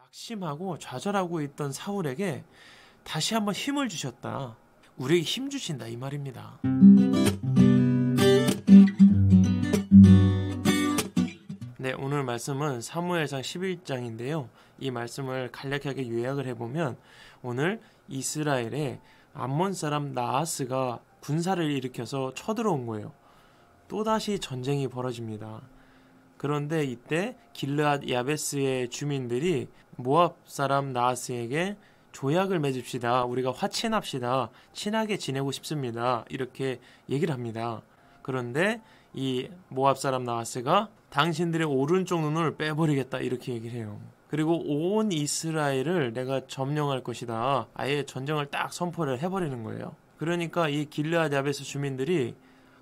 낙심하고 좌절하고 있던 사울에게 다시 한번 힘을 주셨다. 우리에게 힘 주신다 이 말입니다. 네, 오늘 말씀은 사무엘상 11장인데요. 이 말씀을 간략하게 요약을 해보면 오늘 이스라엘에 암몬 사람 나하스가 군사를 일으켜서 쳐들어온 거예요. 또다시 전쟁이 벌어집니다. 그런데 이때 길르앗 야베스의 주민들이 모압 사람 나하스에게 조약을 맺읍시다. 우리가 화친합시다. 친하게 지내고 싶습니다. 이렇게 얘기를 합니다. 그런데 이 모압 사람 나하스가 당신들의 오른쪽 눈을 빼버리겠다 이렇게 얘기를 해요. 그리고 온 이스라엘을 내가 점령할 것이다. 아예 전쟁을 딱 선포를 해버리는 거예요. 그러니까 이 길르앗 야베스 주민들이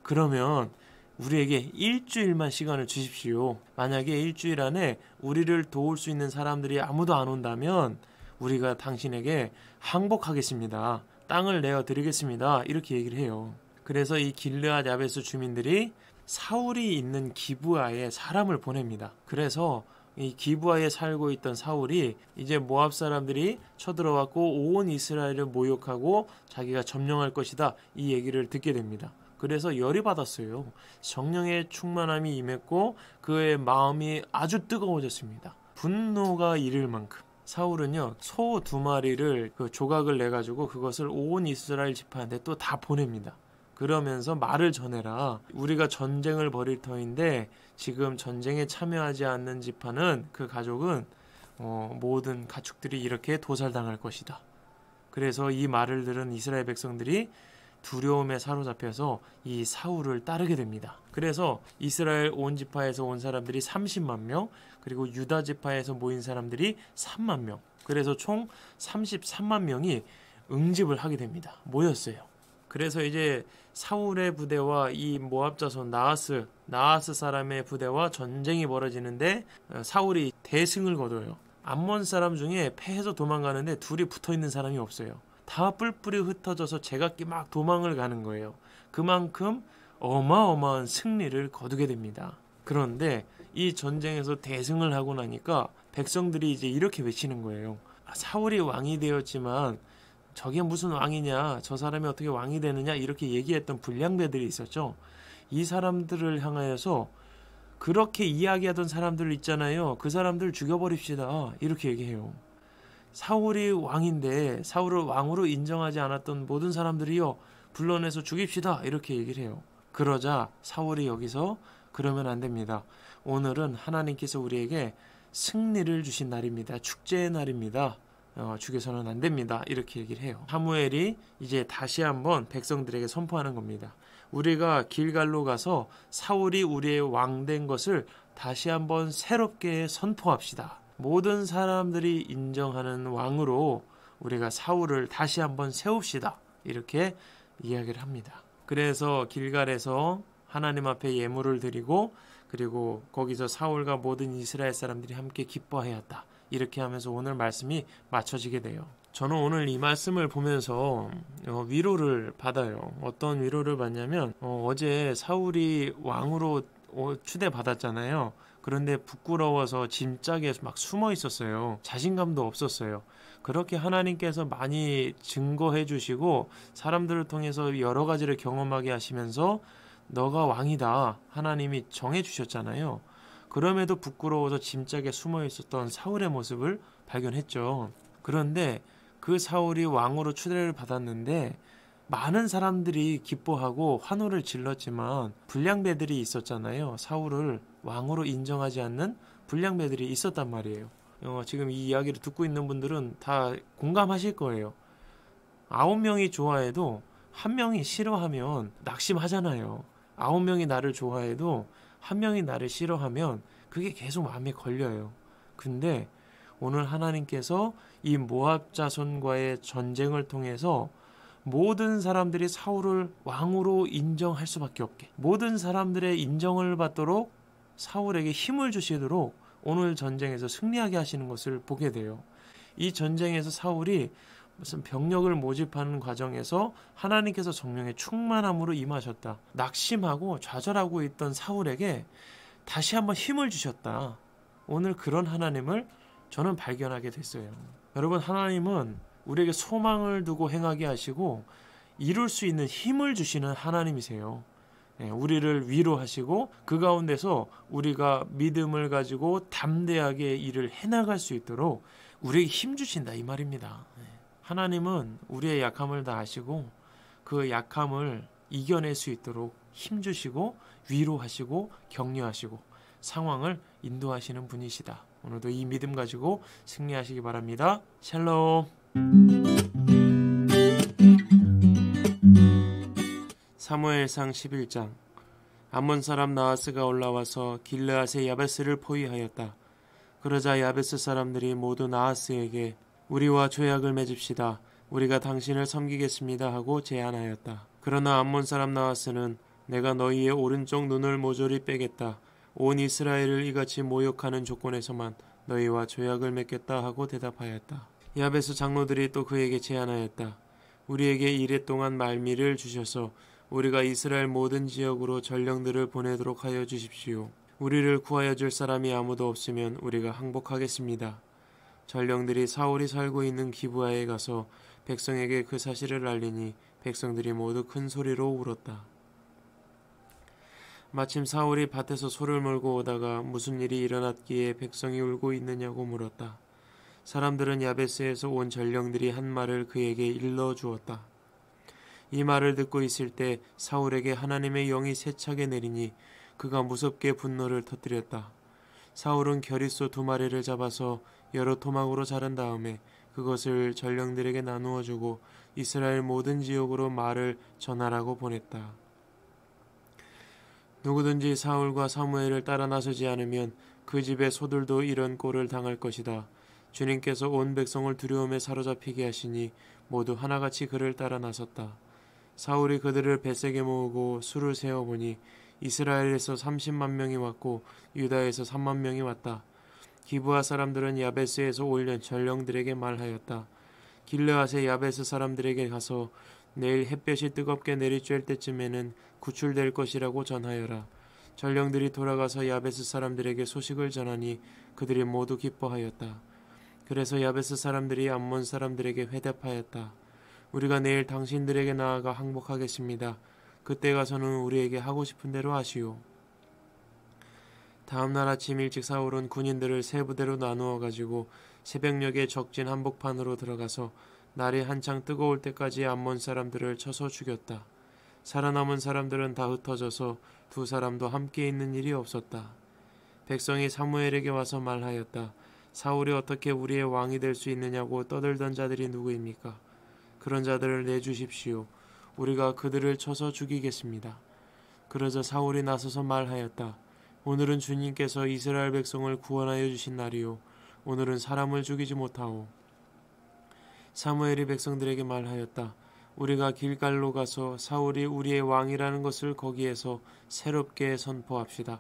그러면 우리에게 일주일만 시간을 주십시오. 만약에 일주일 안에 우리를 도울 수 있는 사람들이 아무도 안 온다면 우리가 당신에게 항복하겠습니다. 땅을 내어드리겠습니다. 이렇게 얘기를 해요. 그래서 이 길르앗 야베스 주민들이 사울이 있는 기브아에 사람을 보냅니다. 그래서 이 기브아에 살고 있던 사울이 이제 모압 사람들이 쳐들어왔고 온 이스라엘을 모욕하고 자기가 점령할 것이다. 이 얘기를 듣게 됩니다. 그래서 열이 받았어요. 성령의 충만함이 임했고 그의 마음이 아주 뜨거워졌습니다. 분노가 이를 만큼 사울은요 소 2마리를 조각을 내가지고 그것을 온 이스라엘 지파한테 또 다 보냅니다. 그러면서 말을 전해라. 우리가 전쟁을 벌일 터인데 지금 전쟁에 참여하지 않는 지파는 그 가족은 모든 가축들이 이렇게 도살당할 것이다. 그래서 이 말을 들은 이스라엘 백성들이 두려움에 사로잡혀서 이 사울을 따르게 됩니다. 그래서 이스라엘 온 지파에서 온 사람들이 30만 명, 그리고 유다 지파에서 모인 사람들이 3만 명, 그래서 총 33만 명이 응집을 하게 됩니다. 모였어요. 그래서 이제 사울의 부대와 이 모압 자손 나하스 사람의 부대와 전쟁이 벌어지는데 사울이 대승을 거둬요. 암몬 사람 중에 패해서 도망가는데 둘이 붙어있는 사람이 없어요. 다 뿔뿔이 흩어져서 제각기 막 도망을 가는 거예요. 그만큼 어마어마한 승리를 거두게 됩니다. 그런데 이 전쟁에서 대승을 하고 나니까 백성들이 이제 이렇게 외치는 거예요. 사울이 왕이 되었지만 저게 무슨 왕이냐, 저 사람이 어떻게 왕이 되느냐 이렇게 얘기했던 불량배들이 있었죠. 이 사람들을 향하여서 그렇게 이야기하던 사람들 있잖아요. 그 사람들 죽여버립시다 이렇게 얘기해요. 사울이 왕인데 사울을 왕으로 인정하지 않았던 모든 사람들이요 불러내서 죽입시다 이렇게 얘기를 해요. 그러자 사울이 여기서 그러면 안 됩니다. 오늘은 하나님께서 우리에게 승리를 주신 날입니다. 축제의 날입니다. 죽여서는 안 됩니다. 이렇게 얘기를 해요. 사무엘이 이제 다시 한번 백성들에게 선포하는 겁니다. 우리가 길갈로 가서 사울이 우리의 왕 된 것을 다시 한번 새롭게 선포합시다. 모든 사람들이 인정하는 왕으로 우리가 사울을 다시 한번 세웁시다. 이렇게 이야기를 합니다. 그래서 길갈에서 하나님 앞에 예물을 드리고 그리고 거기서 사울과 모든 이스라엘 사람들이 함께 기뻐하였다. 이렇게 하면서 오늘 말씀이 맞춰지게 돼요. 저는 오늘 이 말씀을 보면서 위로를 받아요. 어떤 위로를 받냐면 어제 사울이 왕으로 추대받았잖아요. 그런데 부끄러워서 짐짝에 막 숨어 있었어요. 자신감도 없었어요. 그렇게 하나님께서 많이 증거해 주시고 사람들을 통해서 여러 가지를 경험하게 하시면서 너가 왕이다 하나님이 정해 주셨잖아요. 그럼에도 부끄러워서 짐짝에 숨어 있었던 사울의 모습을 발견했죠. 그런데 그 사울이 왕으로 추대를 받았는데 많은 사람들이 기뻐하고 환호를 질렀지만 불량배들이 있었잖아요. 사울을 왕으로 인정하지 않는 불량배들이 있었단 말이에요. 지금 이 이야기를 듣고 있는 분들은 다 공감하실 거예요. 9명이 좋아해도 1명이 싫어하면 낙심하잖아요. 9명이 나를 좋아해도 1명이 나를 싫어하면 그게 계속 마음에 걸려요. 근데 오늘 하나님께서 이 모압 자손과의 전쟁을 통해서 모든 사람들이 사울을 왕으로 인정할 수밖에 없게, 모든 사람들의 인정을 받도록 사울에게 힘을 주시도록 오늘 전쟁에서 승리하게 하시는 것을 보게 돼요. 이 전쟁에서 사울이 무슨 병력을 모집하는 과정에서 하나님께서 성령의 충만함으로 임하셨다. 낙심하고 좌절하고 있던 사울에게 다시 한번 힘을 주셨다. 오늘 그런 하나님을 저는 발견하게 됐어요. 여러분, 하나님은 우리에게 소망을 두고 행하게 하시고 이룰 수 있는 힘을 주시는 하나님이세요. 우리를 위로하시고 그 가운데서 우리가 믿음을 가지고 담대하게 일을 해나갈 수 있도록 우리에게 힘 주신다, 이 말입니다. 하나님은 우리의 약함을 다 아시고 그 약함을 이겨낼 수 있도록 힘 주시고 위로하시고 격려하시고 상황을 인도하시는 분이시다. 오늘도 이 믿음 가지고 승리하시기 바랍니다. 샬롬. 사무엘상 11장. 암몬 사람 나하스가 올라와서 길르앗의 야베스를 포위하였다. 그러자 야베스 사람들이 모두 나하스에게 우리와 조약을 맺읍시다. 우리가 당신을 섬기겠습니다 하고 제안하였다. 그러나 암몬 사람 나하스는 내가 너희의 오른쪽 눈을 모조리 빼겠다. 온 이스라엘을 이같이 모욕하는 조건에서만 너희와 조약을 맺겠다 하고 대답하였다. 야베스 장로들이 또 그에게 제안하였다. 우리에게 이랫동안 말미를 주셔서 우리가 이스라엘 모든 지역으로 전령들을 보내도록 하여 주십시오. 우리를 구하여 줄 사람이 아무도 없으면 우리가 항복하겠습니다. 전령들이 사울이 살고 있는 기브아에 가서 백성에게 그 사실을 알리니 백성들이 모두 큰 소리로 울었다. 마침 사울이 밭에서 소를 몰고 오다가 무슨 일이 일어났기에 백성이 울고 있느냐고 물었다. 사람들은 야베스에서 온 전령들이 한 말을 그에게 일러주었다. 이 말을 듣고 있을 때 사울에게 하나님의 영이 세차게 내리니 그가 무섭게 분노를 터뜨렸다. 사울은 겨릿소 2마리를 잡아서 여러 토막으로 자른 다음에 그것을 전령들에게 나누어 주고 이스라엘 모든 지역으로 말을 전하라고 보냈다. 누구든지 사울과 사무엘을 따라 나서지 않으면 그 집의 소들도 이런 꼴을 당할 것이다. 주님께서 온 백성을 두려움에 사로잡히게 하시니 모두 하나같이 그를 따라 나섰다. 사울이 그들을 벳색에 모으고 수를 세어보니 이스라엘에서 30만 명이 왔고 유다에서 3만 명이 왔다. 기브아 사람들은 야베스에서 올려 전령들에게 말하였다. 길르앗의 야베스 사람들에게 가서 내일 햇볕이 뜨겁게 내리쬐을 때쯤에는 구출될 것이라고 전하여라. 전령들이 돌아가서 야베스 사람들에게 소식을 전하니 그들이 모두 기뻐하였다. 그래서 야베스 사람들이 암몬 사람들에게 회답하였다. 우리가 내일 당신들에게 나아가 항복하겠습니다. 그때 가서는 우리에게 하고 싶은 대로 하시오. 다음 날 아침 일찍 사울은 군인들을 세 부대로 나누어 가지고 새벽녘에 적진 한복판으로 들어가서 날이 한창 뜨거울 때까지 암몬 사람들을 쳐서 죽였다. 살아남은 사람들은 다 흩어져서 2사람도 함께 있는 일이 없었다. 백성이 사무엘에게 와서 말하였다. 사울이 어떻게 우리의 왕이 될 수 있느냐고 떠들던 자들이 누구입니까? 그런 자들을 내주십시오. 우리가 그들을 쳐서 죽이겠습니다. 그러자 사울이 나서서 말하였다. 오늘은 주님께서 이스라엘 백성을 구원하여 주신 날이요. 오늘은 사람을 죽이지 못하오. 사무엘이 백성들에게 말하였다. 우리가 길갈로 가서 사울이 우리의 왕이라는 것을 거기에서 새롭게 선포합시다.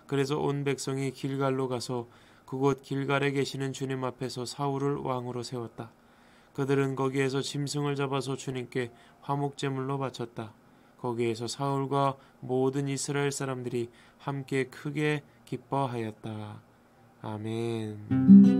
그래서 온 백성이 길갈로 가서 그곳 길갈에 계시는 주님 앞에서 사울을 왕으로 세웠다. 그들은 거기에서 짐승을 잡아서 주님께 화목제물로 바쳤다. 거기에서 사울과 모든 이스라엘 사람들이 함께 크게 기뻐하였다. 아멘.